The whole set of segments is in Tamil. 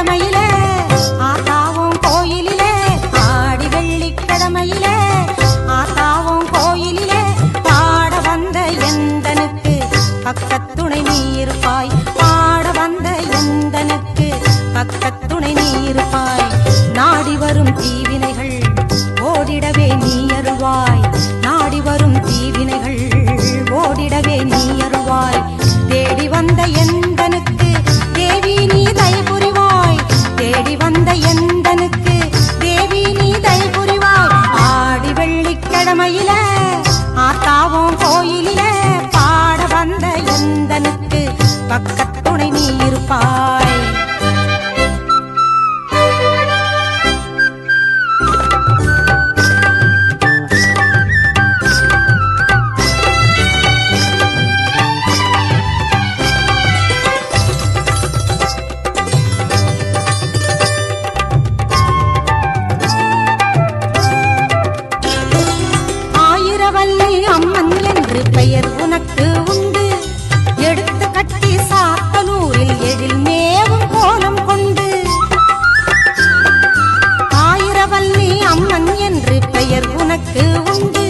வெள்ளிக்கிழமையிலே ஆத்தாவும் கோயிலிலே ஆடி வெள்ளிக்கிழமையிலே ஆத்தாவும் கோயிலிலே பாட வந்த எந்தனுக்கு பக்கத்துணை நீ இருப்பாய் பாட வந்த எந்தனுக்கு பக்கத்துணை நீ இருப்பாய் நாடி வரும் தீவினைகள் ஓடிடவே நீ அருள்வாய் நாடி வரும் தீவினைகள் ஓடிடவே நீ அருள்வாய் தேடி வந்த எந்தனுக்கு தேவி நீ தயை புரிவாய் தேடி வந்த எந்தனுக்கு தேவி நீ தயை புரிவாய் ஆடி வெள்ளிக்கிழமையிலே ஆத்தாவும் கோயிலிலே பாட வந்த எந்தனுக்கு பக்கத்துணை நீ இருப்பாய் அம்மன் என்று பெயர் உனக்கு உண்டு எடுத்து கட்டி சாத்தனூரில் எழில் மேவும் கோலம் கொண்டு ஆயிரவல்லி அம்மன் என்று பெயர் உனக்கு உண்டு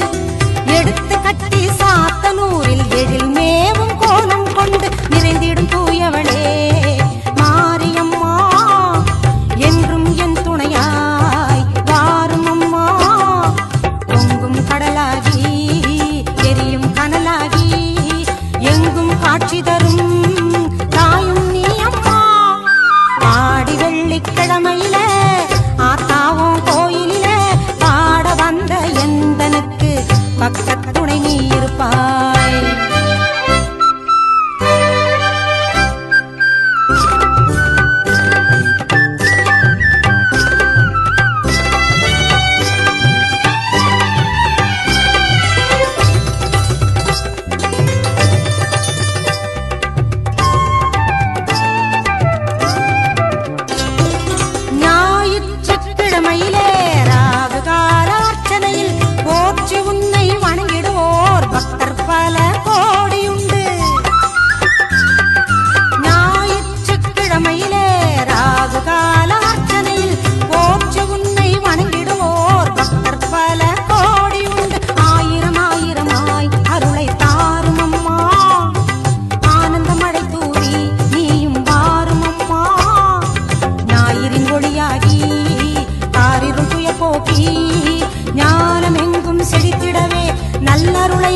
எடுத்து கட்டி சாத்தனூரில் எழில் மேவும் கோலம் கொண்டு நிறைந்திடும் தூயவளே மாரியம்மா என்றும் என் துணையாய் வாரும் அம்மா பொங்கும் கடலாகி எரியும் கனலாகி எங்கும் காட்சி தரும் தாயும் நீ அம்மா ஆடி வெள்ளிக்கிழமையிலே ஆத்தாவும் கோயிலிலே பாட வந்த எந்தனுக்கு பக்கத்துணை நீ இருப்பாய் ஞாயிற்றுக்கிழமையிலே ராகு கால அர்ச்சனையில் போற்றி உன்னை வணங்கிடுவோர் பக்தர் பல கோடியுண்டு ஞாயிற்றுக்கிழமையிலே ராகு கால அர்ச்சனையில் போற்றி உன்னை வணங்கிடுவோர் பக்தர் பல கோடியுண்டு ஆயிரம் ஆயிரமாய் அருளை தாரும் அம்மா ஆனந்த மழை தூவி நீயும் வாரும் அம்மா ஞாயிறின் ஒளியாகி தாரிரும் துய போக்கி ஞானம் எங்கும் செழித்திடவே நல்லருளை